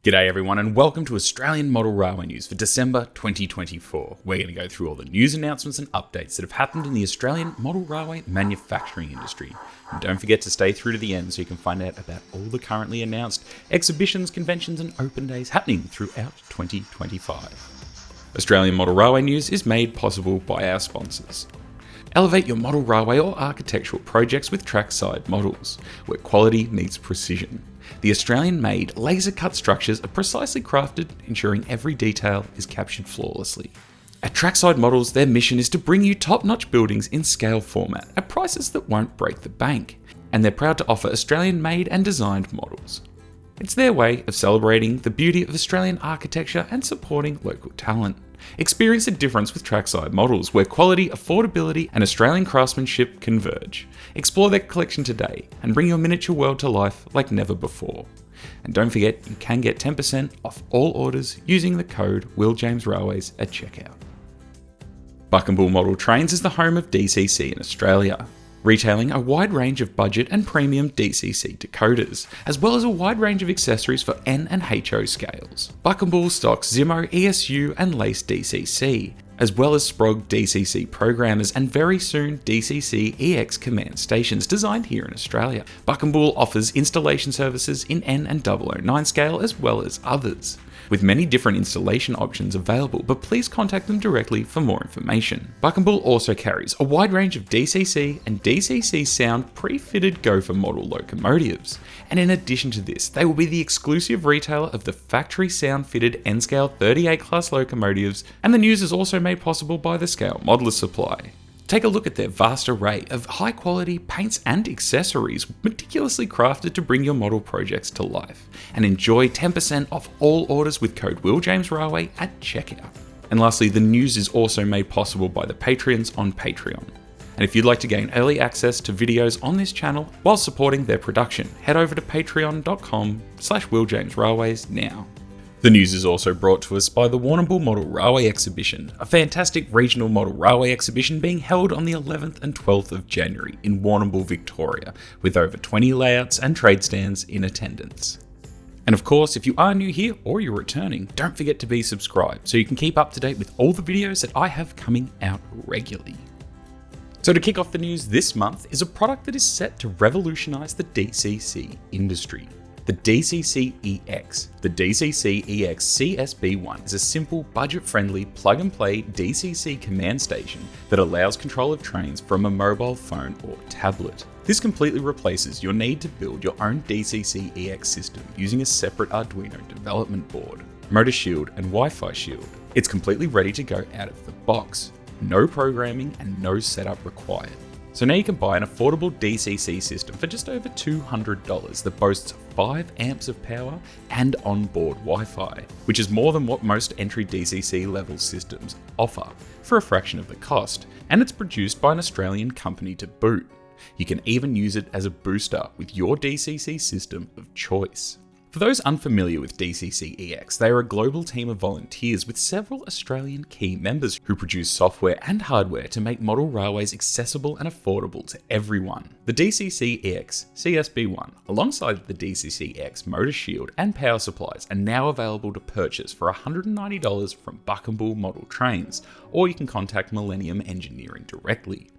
G'day everyone and welcome to Australian Model Railway News for December 2024. We're going to go through all the news announcements and updates that have happened in the Australian model railway manufacturing industry. And don't forget to stay through to the end so you can find out about all the currently announced exhibitions, conventions and open days happening throughout 2025. Australian Model Railway News is made possible by our sponsors. Elevate your model railway or architectural projects with Trackside Models, where quality meets precision. The Australian-made laser-cut structures are precisely crafted, ensuring every detail is captured flawlessly. At Trackside Models, their mission is to bring you top-notch buildings in scale format at prices that won't break the bank, and they're proud to offer Australian-made and designed models. It's their way of celebrating the beauty of Australian architecture and supporting local talent. Experience the difference with Trackside Models, where quality, affordability and Australian craftsmanship converge. Explore their collection today and bring your miniature world to life like never before. And don't forget, you can get 10% off all orders using the code WillJamesRailways at checkout. Buckambool Model Trains is the home of DCC in Australia, retailing a wide range of budget and premium DCC decoders, as well as a wide range of accessories for N and HO scales. Buckambool stocks Zimo, ESU and Lace DCC, as well as Sprog DCC programmers and very soon DCC EX command stations designed here in Australia. Buckambool offers installation services in N and 009 scale as well as others, with many different installation options available, but please contact them directly for more information. Buckambool also carries a wide range of DCC and DCC sound pre-fitted Gopher model locomotives, and in addition to this, they will be the exclusive retailer of the factory sound-fitted N-Scale 38 class locomotives, and the news is also made possible by the Scale Modeler Supply. Take a look at their vast array of high-quality paints and accessories meticulously crafted to bring your model projects to life, and enjoy 10% off all orders with code WillJamesRailway at checkout. And lastly, the news is also made possible by the Patreons on Patreon. And if you'd like to gain early access to videos on this channel while supporting their production, head over to patreon.com/WillJamesRailways now. The news is also brought to us by the Buckambool Model Railway Exhibition, a fantastic regional model railway exhibition being held on the 11th and 12th of January in Buckambool, Victoria, with over 20 layouts and trade stands in attendance. And of course, if you are new here or you're returning, don't forget to be subscribed so you can keep up to date with all the videos that I have coming out regularly. So to kick off the news this month is a product that is set to revolutionise the DCC industry. The DCC EX. The DCC EX CSB1 is a simple, budget-friendly, plug-and-play DCC command station that allows control of trains from a mobile phone or tablet. This completely replaces your need to build your own DCC EX system using a separate Arduino development board, motor shield and Wi-Fi shield. It's completely ready to go out of the box. No programming and no setup required. So now you can buy an affordable DCC system for just over $200 that boasts 5 amps of power and onboard Wi-Fi, which is more than what most entry DCC level systems offer for a fraction of the cost, and it's produced by an Australian company to boot. You can even use it as a booster with your DCC system of choice. For those unfamiliar with DCC EX, they are a global team of volunteers with several Australian key members who produce software and hardware to make model railways accessible and affordable to everyone. The DCC EX CSB1, alongside the DCC EX motor shield and power supplies, are now available to purchase for $190 from Buckambool Model Trains, or you can contact Millennium Engineering directly.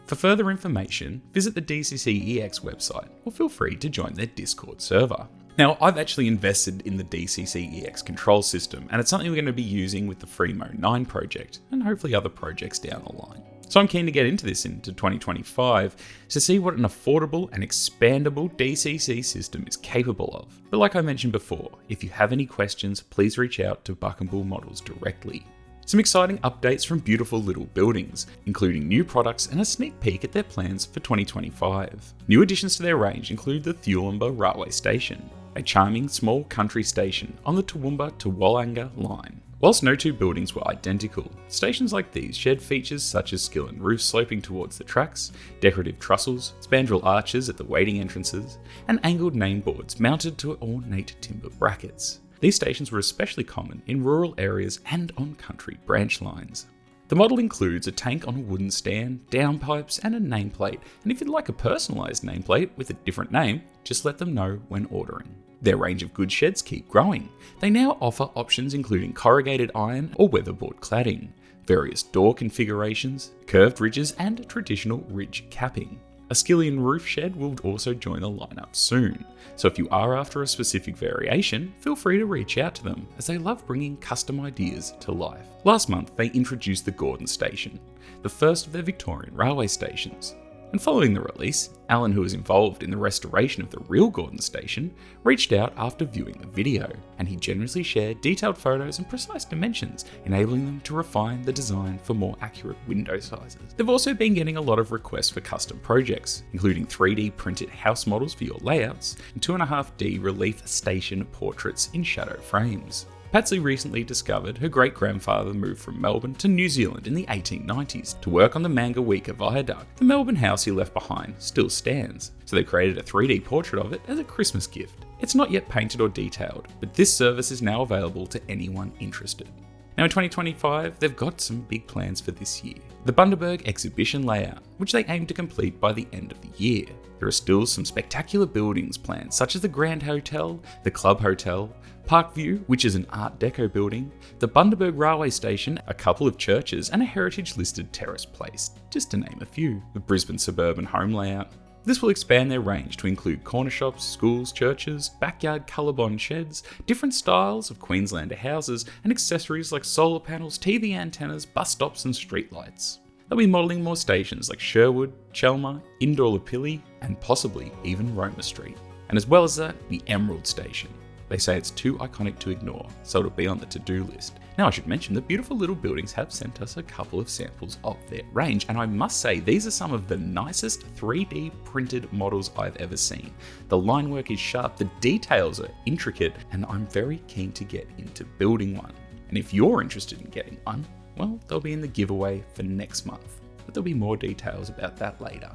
For further information, visit the DCC EX website or feel free to join their Discord server. Now, I've actually invested in the DCC EX control system, and it's something we're going to be using with the Fremo 9 project, and hopefully other projects down the line. So I'm keen to get into this into 2025 to see what an affordable and expandable DCC system is capable of. But like I mentioned before, if you have any questions, please reach out to Buckambool Models directly. Some exciting updates from Beautiful Little Buildings, including new products and a sneak peek at their plans for 2025. New additions to their range include the Thulamba Railway Station, a charming small country station on the Toowoomba to Wallanga line. Whilst no two buildings were identical, stations like these shared features such as skillet roofs sloping towards the tracks, decorative trussels, spandrel arches at the waiting entrances, and angled name boards mounted to ornate timber brackets. These stations were especially common in rural areas and on country branch lines. The model includes a tank on a wooden stand, downpipes and a nameplate, and if you'd like a personalised nameplate with a different name, just let them know when ordering. Their range of goods sheds keep growing. They now offer options including corrugated iron or weatherboard cladding, various door configurations, curved ridges and traditional ridge capping. A skillion roof shed will also join the lineup soon, so if you are after a specific variation, feel free to reach out to them as they love bringing custom ideas to life. Last month they introduced the Gordon Station, the first of their Victorian railway stations. And following the release, Alan, who was involved in the restoration of the real Gordon Station, reached out after viewing the video, and he generously shared detailed photos and precise dimensions, enabling them to refine the design for more accurate window sizes. They've also been getting a lot of requests for custom projects, including 3D printed house models for your layouts, and 2.5D relief station portraits in shadow frames. Patsy recently discovered her great-grandfather moved from Melbourne to New Zealand in the 1890s to work on the Mangaweka Viaduct. The Melbourne house he left behind still stands, so they created a 3D portrait of it as a Christmas gift. It's not yet painted or detailed, but this service is now available to anyone interested. Now in 2025, they've got some big plans for this year. The Bundaberg exhibition layout, which they aim to complete by the end of the year. There are still some spectacular buildings planned, such as the Grand Hotel, the Club Hotel, Parkview, which is an Art Deco building, the Bundaberg Railway Station, a couple of churches, and a heritage-listed terrace place, just to name a few. The Brisbane suburban home layout. This will expand their range to include corner shops, schools, churches, backyard colorbond sheds, different styles of Queenslander houses, and accessories like solar panels, TV antennas, bus stops, and streetlights. They'll be modelling more stations like Sherwood, Chelmer, Indooroopilly, and possibly even Roma Street. And as well as that, the Emerald Station. They say it's too iconic to ignore, so it'll be on the to-do list. Now I should mention that Beautiful Little Buildings have sent us a couple of samples of their range, and I must say these are some of the nicest 3D printed models I've ever seen. The line work is sharp, the details are intricate, and I'm very keen to get into building one. And if you're interested in getting one, well, they'll be in the giveaway for next month, but there'll be more details about that later.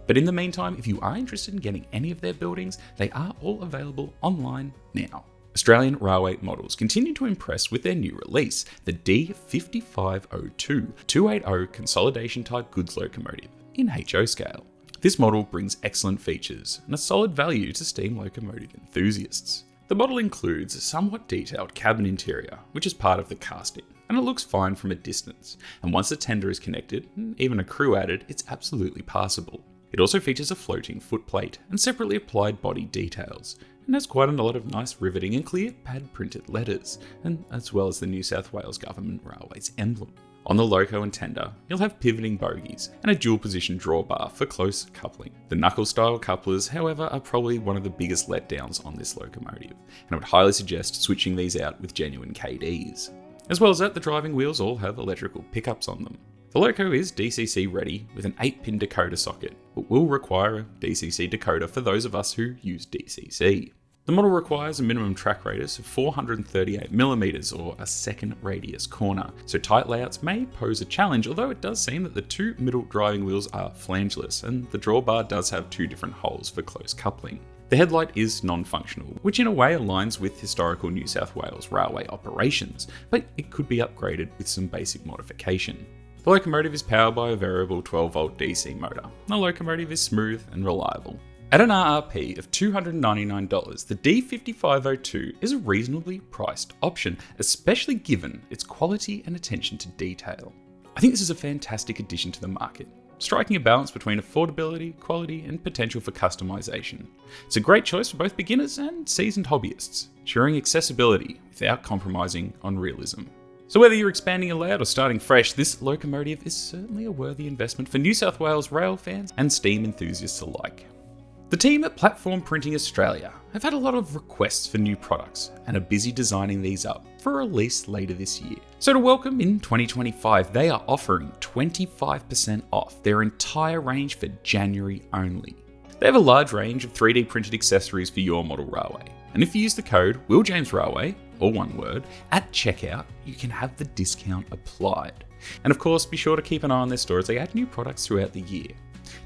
But in the meantime, if you are interested in getting any of their buildings, they are all available online now. Australian Railway Models continue to impress with their new release, the D5502 280 consolidation type goods locomotive in HO scale. This model brings excellent features and a solid value to steam locomotive enthusiasts. The model includes a somewhat detailed cabin interior, which is part of the casting, and it looks fine from a distance, and once the tender is connected, and even a crew added, it's absolutely passable. It also features a floating footplate and separately applied body details, and has quite a lot of nice riveting and clear pad printed letters, and as well as the New South Wales Government Railways emblem. On the loco and tender, you'll have pivoting bogies and a dual position drawbar for close coupling. The knuckle style couplers, however, are probably one of the biggest letdowns on this locomotive, and I would highly suggest switching these out with genuine KDs. As well as that, the driving wheels all have electrical pickups on them. The loco is DCC ready with an 8-pin decoder socket, but will require a DCC decoder for those of us who use DCC. The model requires a minimum track radius of 438mm or a second radius corner, so tight layouts may pose a challenge, although it does seem that the two middle driving wheels are flangeless and the drawbar does have two different holes for close coupling. The headlight is non-functional, which in a way aligns with historical New South Wales railway operations, but it could be upgraded with some basic modification. The locomotive is powered by a variable 12-volt DC motor. The locomotive is smooth and reliable. At an RRP of $299, the D5502 is a reasonably priced option, especially given its quality and attention to detail. I think this is a fantastic addition to the market, striking a balance between affordability, quality, and potential for customization. It's a great choice for both beginners and seasoned hobbyists, ensuring accessibility without compromising on realism. So whether you're expanding a layout or starting fresh, this locomotive is certainly a worthy investment for New South Wales rail fans and steam enthusiasts alike. The team at Platform Printing Australia have had a lot of requests for new products and are busy designing these up for release later this year. So to welcome in 2025, they are offering 25% off their entire range for January only. They have a large range of 3D printed accessories for your model railway. And if you use the code WillJamesRailway, or one word, at checkout, you can have the discount applied. And of course, be sure to keep an eye on their store as they add new products throughout the year.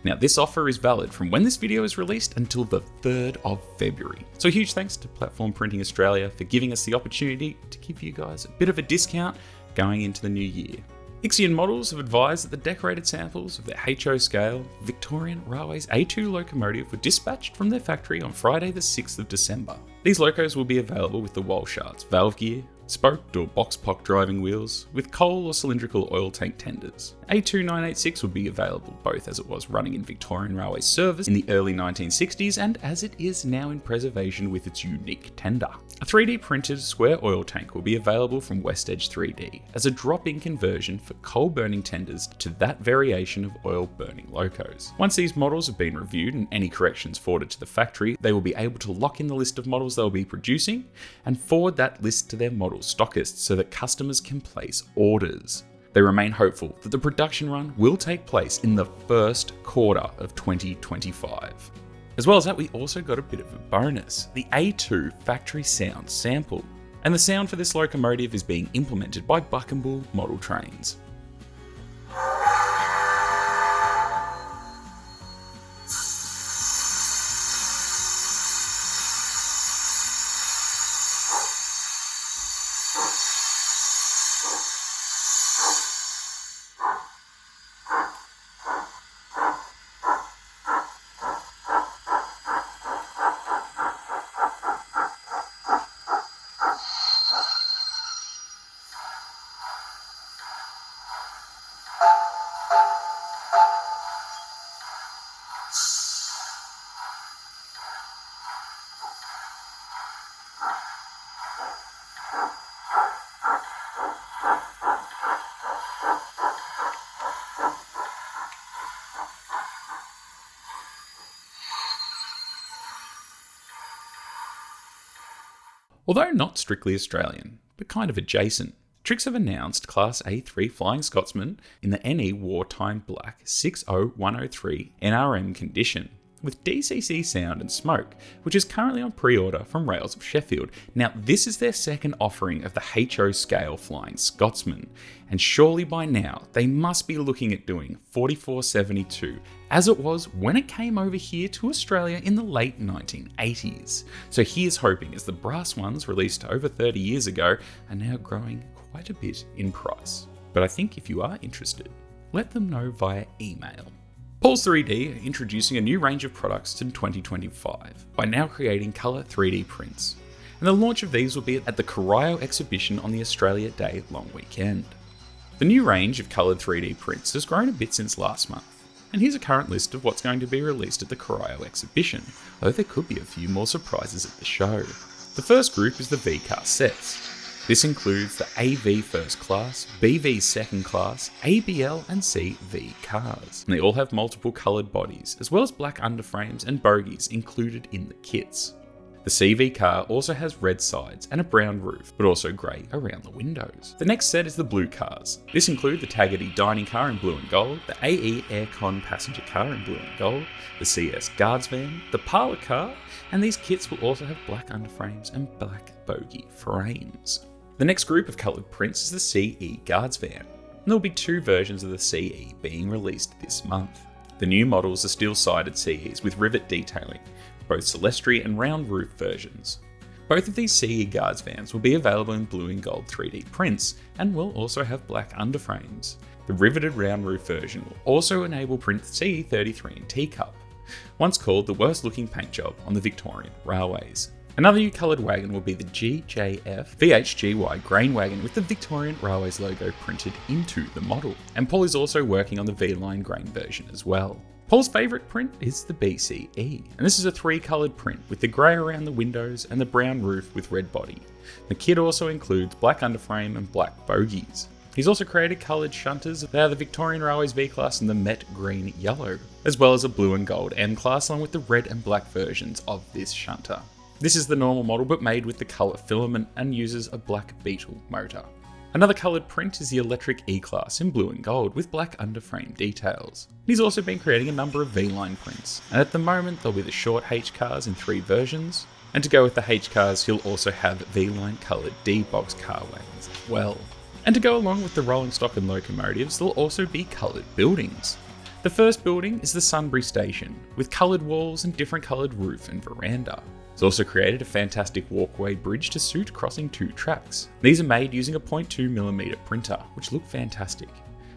Now, this offer is valid from when this video is released until the 3rd of February. So huge thanks to Platform Printing Australia for giving us the opportunity to give you guys a bit of a discount going into the new year. Ixion Models have advised that the decorated samples of their HO scale Victorian Railways A2 locomotive were dispatched from their factory on Friday the 6th of December. These locos will be available with the Walsharts valve gear, spoked or box-pock driving wheels, with coal or cylindrical oil tank tenders. A2986 would be available both as it was running in Victorian Railway service in the early 1960s and as it is now in preservation with its unique tender. A 3D printed square oil tank will be available from West Edge 3D as a drop-in conversion for coal burning tenders to that variation of oil burning locos. Once these models have been reviewed and any corrections forwarded to the factory, they will be able to lock in the list of models they'll be producing and forward that list to their model stockists so that customers can place orders. They remain hopeful that the production run will take place in the first quarter of 2025. As well as that, we also got a bit of a bonus, the A2 factory sound sample. And the sound for this locomotive is being implemented by Buckambool model trains. Although not strictly Australian, but kind of adjacent, Trix have announced Class A3 Flying Scotsman in the NE Wartime Black 60103 NRM condition, with DCC sound and smoke, which is currently on pre-order from Rails of Sheffield. Now, this is their second offering of the HO scale Flying Scotsman, and surely by now they must be looking at doing 4472, as it was when it came over here to Australia in the late 1980s. So here's hoping, as the brass ones released over 30 years ago are now growing quite a bit in price. But I think if you are interested, let them know via email. Paul's 3D are introducing a new range of products in 2025 by now creating colour 3D prints, and the launch of these will be at the Corio exhibition on the Australia Day long weekend. The new range of coloured 3D prints has grown a bit since last month, and here's a current list of what's going to be released at the Corio exhibition, though there could be a few more surprises at the show. The first group is the V-Car sets. This includes the AV First Class, BV Second Class, ABL and CV cars. And they all have multiple coloured bodies, as well as black underframes and bogies included in the kits. The CV car also has red sides and a brown roof, but also grey around the windows. The next set is the blue cars. This includes the Taggart dining car in blue and gold, the AE Aircon passenger car in blue and gold, the CS Guards van, the parlour car, and these kits will also have black underframes and black bogie frames. The next group of coloured prints is the CE Guards van, and there will be two versions of the CE being released this month. The new models are steel-sided CEs with rivet detailing, both Celestri and round roof versions. Both of these CE Guards vans will be available in blue and gold 3D prints, and will also have black underframes. The riveted round roof version will also enable print CE33 in teacup, once called the worst looking paint job on the Victorian railways. Another new coloured wagon will be the GJF VHGY grain wagon with the Victorian Railways logo printed into the model. And Paul is also working on the V-Line grain version as well. Paul's favourite print is the BCE, and this is a 3-coloured print with the grey around the windows and the brown roof with red body. The kit also includes black underframe and black bogies. He's also created coloured shunters. They are the Victorian Railways V-Class and the Met Green Yellow, as well as a blue and gold M-Class along with the red and black versions of this shunter. This is the normal model but made with the colour filament and uses a black Beetle motor. Another coloured print is the electric E-Class in blue and gold with black underframe details. He's also been creating a number of V-Line prints, and at the moment there'll be the short H-Cars in 3 versions, and to go with the H-Cars he'll also have V-Line coloured D-Box car wagons as well. And to go along with the rolling stock and locomotives there'll also be coloured buildings. The first building is the Sunbury Station, with coloured walls and different coloured roof and veranda. It's also created a fantastic walkway bridge to suit crossing 2 tracks. These are made using a 0.2mm printer, which look fantastic.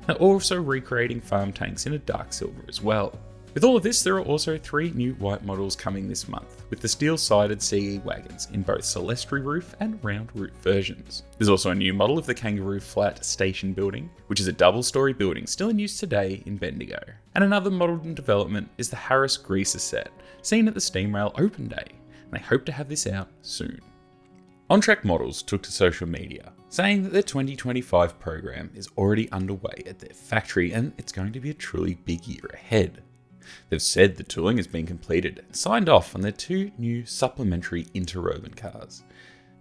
They're also recreating farm tanks in a dark silver as well. With all of this, there are also 3 new white models coming this month, with the steel-sided CE wagons in both Celestri roof and round roof versions. There's also a new model of the Kangaroo Flat Station building, which is a double-storey building still in use today in Bendigo. And another model in development is the Harris Greaser set, seen at the Steamrail Open Day, and they hope to have this out soon. On-Track Models took to social media, saying that their 2025 program is already underway at their factory and it's going to be a truly big year ahead. They've said the tooling has been completed and signed off on their 2 new supplementary interurban cars.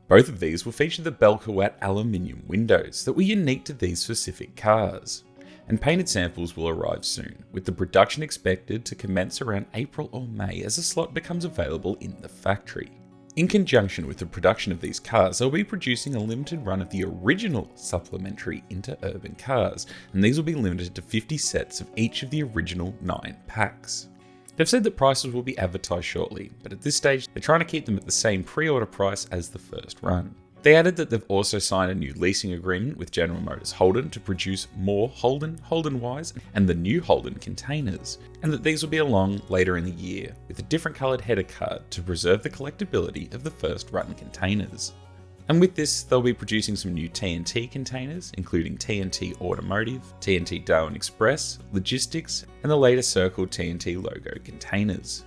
Both of these will feature the Belkawat aluminium windows that were unique to these specific cars. And painted samples will arrive soon, with the production expected to commence around April or May as a slot becomes available in the factory. In conjunction with the production of these cars, they'll be producing a limited run of the original supplementary interurban cars, and these will be limited to 50 sets of each of the original 9 packs. They've said that prices will be advertised shortly, but at this stage they're trying to keep them at the same pre-order price as the first run. They added that they've also signed a new leasing agreement with General Motors Holden to produce more Holden Ys, and the new Holden containers, and that these will be along later in the year with a different coloured header card to preserve the collectability of the first run containers. And with this, they'll be producing some new TNT containers, including TNT Automotive, TNT Darwin Express, Logistics, and the later circled TNT logo containers.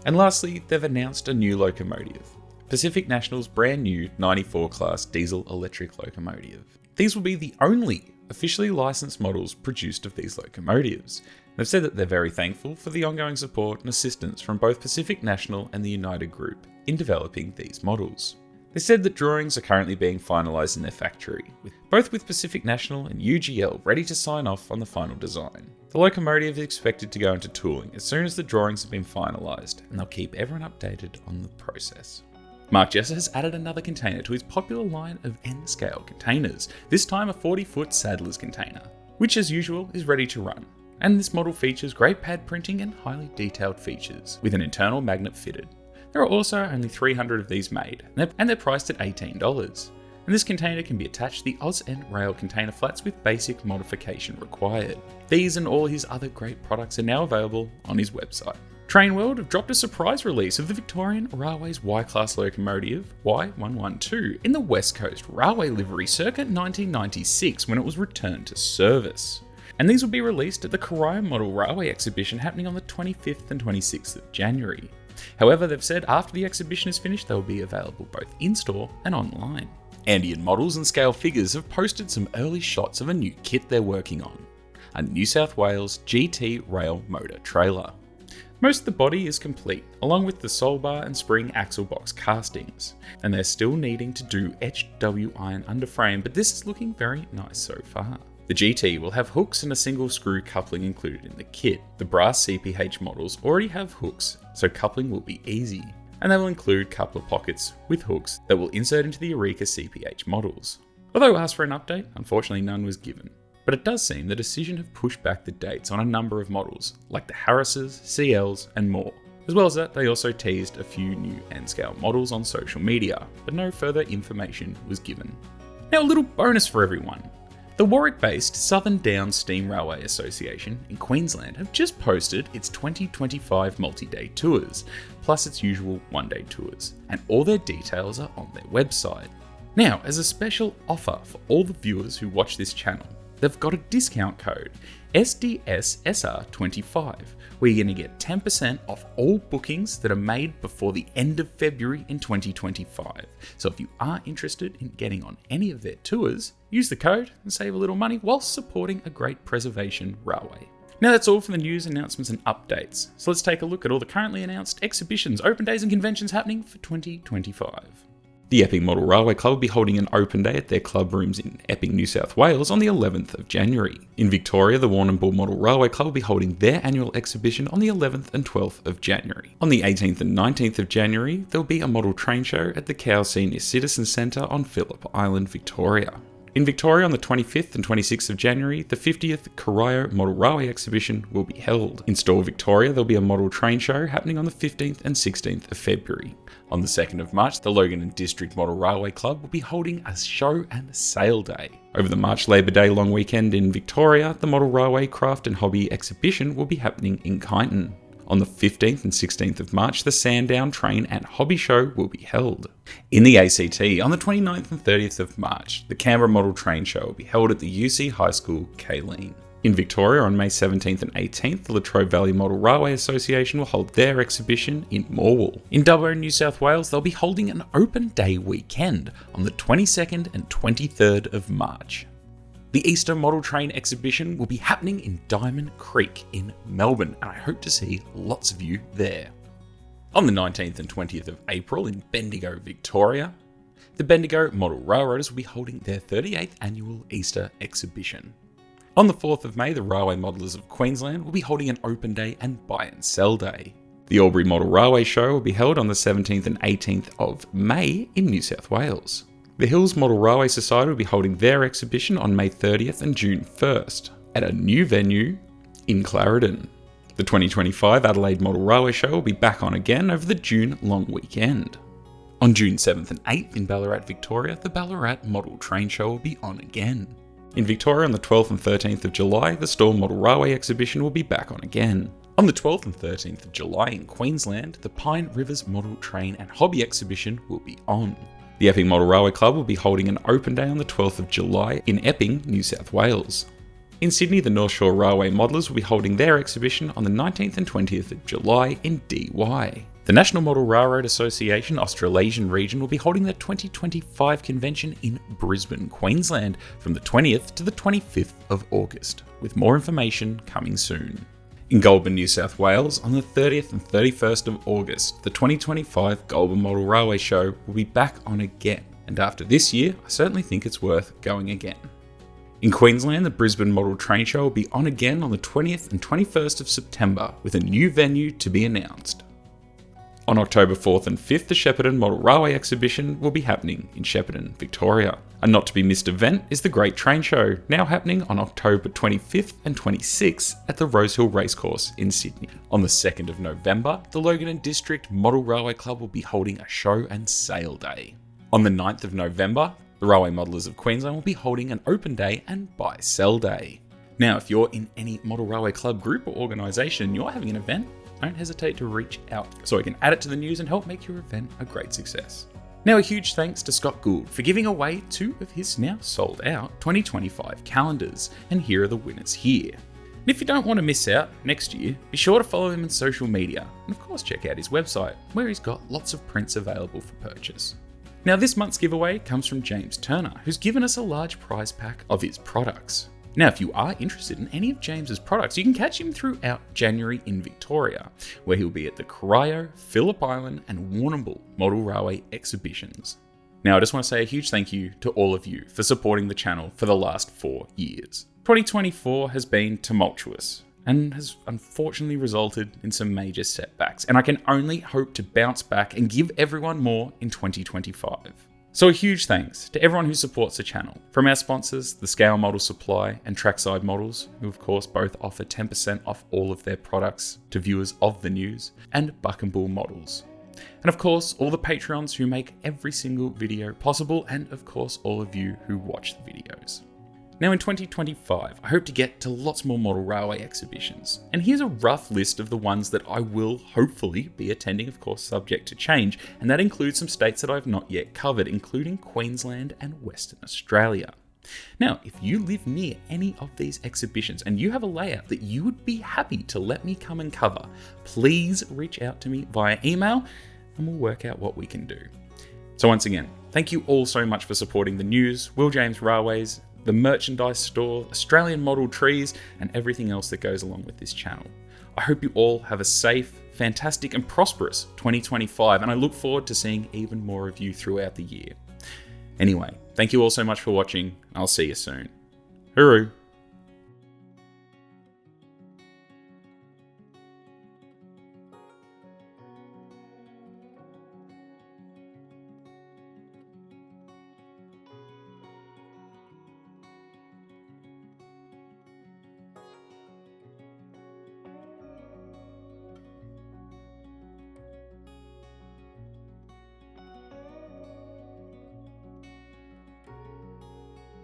And lastly, they've announced a new locomotive, Pacific National's brand new 94 class diesel electric locomotive. These will be the only officially licensed models produced of these locomotives. They've said that they're very thankful for the ongoing support and assistance from both Pacific National and the United Group in developing these models. They said that drawings are currently being finalised in their factory, with Pacific National and UGL ready to sign off on the final design. The locomotive is expected to go into tooling as soon as the drawings have been finalised, and they'll keep everyone updated on the process. Mark Jesser has added another container to his popular line of N-scale containers, this time a 40-foot Sadler's container, which as usual is ready to run. And this model features great pad printing and highly detailed features, with an internal magnet fitted. There are also only 300 of these made, and they're priced at $18. And this container can be attached to the Oz and Rail container flats with basic modification required. These and all his other great products are now available on his website. Trainworld have dropped a surprise release of the Victorian Railways Y Class locomotive Y112 in the West Coast Railway livery circa 1996 when it was returned to service. And these will be released at the Corio Model Railway exhibition happening on the 25th and 26th of January. However, they've said after the exhibition is finished, they'll be available both in-store and online. Andian Models and Scale Figures have posted some early shots of a new kit they're working on, a New South Wales GT rail motor trailer. Most of the body is complete, along with the soul bar and spring axle box castings, and they're still needing to do etched W-iron underframe, but this is looking very nice so far. The GT will have hooks and a single screw coupling included in the kit. The brass CPH models already have hooks, so coupling will be easy, and they will include coupler pockets with hooks that will insert into the Eureka CPH models. Although asked for an update, unfortunately none was given. But it does seem that Auscision have pushed back the dates on a number of models, like the Harrises, CLs, and more. As well as that, they also teased a few new N-scale models on social media, but no further information was given. Now a little bonus for everyone. The Warwick-based Southern Downs Steam Railway Association in Queensland have just posted its 2025 multi-day tours, plus its usual one-day tours, and all their details are on their website. Now, as a special offer for all the viewers who watch this channel, they've got a discount code, SDSSR25, where you're going to get 10% off all bookings that are made before the end of February in 2025. So if you are interested in getting on any of their tours, use the code and save a little money whilst supporting a great preservation railway. Now that's all for the news, announcements and updates. So let's take a look at all the currently announced exhibitions, open days and conventions happening for 2025. The Epping Model Railway Club will be holding an open day at their club rooms in Epping, New South Wales on the 11th of January. In Victoria, the Warrnambool Model Railway Club will be holding their annual exhibition on the 11th and 12th of January. On the 18th and 19th of January, there will be a model train show at the Cow Senior Citizen Centre on Phillip Island, Victoria. In Victoria on the 25th and 26th of January, the 50th Corio Model Railway Exhibition will be held. In Store Victoria, there'll be a model train show happening on the 15th and 16th of February. On the 2nd of March, the Logan and District Model Railway Club will be holding a show and sale day. Over the March Labour Day long weekend in Victoria, the Model Railway Craft and Hobby exhibition will be happening in Kyneton. On the 15th and 16th of March, the Sandown Train and Hobby Show will be held. In the ACT, on the 29th and 30th of March, the Canberra Model Train Show will be held at the UC High School, Kaleen. In Victoria, on May 17th and 18th, the Latrobe Valley Model Railway Association will hold their exhibition in Morwell. In Dubbo, New South Wales, they'll be holding an open day weekend on the 22nd and 23rd of March. The Easter Model Train exhibition will be happening in Diamond Creek in Melbourne, and I hope to see lots of you there. On the 19th and 20th of April in Bendigo, Victoria, the Bendigo Model Railroaders will be holding their 38th annual Easter exhibition. On the 4th of May, the Railway Modelers of Queensland will be holding an open day and buy and sell day. The Albury Model Railway Show will be held on the 17th and 18th of May in New South Wales. The Hills Model Railway Society will be holding their exhibition on May 30th and June 1st at a new venue in Clarendon. The 2025 Adelaide Model Railway Show will be back on again over the June long weekend. On June 7th and 8th in Ballarat, Victoria, the Ballarat Model Train Show will be on again. In Victoria, on the 12th and 13th of July, the Storm Model Railway exhibition will be back on again. On the 12th and 13th of July in Queensland, the Pine Rivers Model Train and Hobby exhibition will be on. The Epping Model Railway Club will be holding an open day on the 12th of July in Epping, New South Wales. In Sydney, the North Shore Railway Modelers will be holding their exhibition on the 19th and 20th of July in DY. The National Model Railroad Association Australasian region will be holding their 2025 convention in Brisbane, Queensland from the 20th to the 25th of August, with more information coming soon. In Goulburn, New South Wales, on the 30th and 31st of August, the 2025 Goulburn Model Railway Show will be back on again, and after this year, I certainly think it's worth going again. In Queensland, the Brisbane Model Train Show will be on again on the 20th and 21st of September, with a new venue to be announced. On October 4th and 5th, the Shepparton Model Railway exhibition will be happening in Shepparton, Victoria. A not to be missed event is the Great Train Show, now happening on October 25th and 26th at the Rosehill Racecourse in Sydney. On the 2nd of November, the Logan and District Model Railway Club will be holding a show and sale day. On the 9th of November, the Railway Modelers of Queensland will be holding an open day and buy-sell day. Now, if you're in any Model Railway Club group or organisation and you're having an event, don't hesitate to reach out so I can add it to the news and help make your event a great success. Now, a huge thanks to Scott Gould for giving away 2 of his now sold out 2025 calendars, and here are the winners here. And if you don't want to miss out next year, be sure to follow him on social media, and of course check out his website, where he's got lots of prints available for purchase. Now, this month's giveaway comes from James Turner, who's given us a large prize pack of his products. Now, if you are interested in any of James's products, you can catch him throughout January in Victoria, where he'll be at the Corio, Phillip Island and Warrnambool Model Railway exhibitions. Now, I just want to say a huge thank you to all of you for supporting the channel for the last 4 years. 2024 has been tumultuous and has unfortunately resulted in some major setbacks, and I can only hope to bounce back and give everyone more in 2025. So a huge thanks to everyone who supports the channel, from our sponsors, the Scale Model Supply and Trackside Models, who of course both offer 10% off all of their products to viewers of the news, and Buckambool Models. And of course, all the Patreons who make every single video possible, and of course, all of you who watch the videos. Now in 2025, I hope to get to lots more model railway exhibitions. And here's a rough list of the ones that I will hopefully be attending, of course subject to change, and that includes some states that I've not yet covered, including Queensland and Western Australia. Now, if you live near any of these exhibitions and you have a layout that you would be happy to let me come and cover, please reach out to me via email and we'll work out what we can do. So once again, thank you all so much for supporting the news, Will James Railways, the merchandise store, Australian model trees, and everything else that goes along with this channel. I hope you all have a safe, fantastic, and prosperous 2025, and I look forward to seeing even more of you throughout the year. Anyway, thank you all so much for watching. I'll see you soon. Hooroo!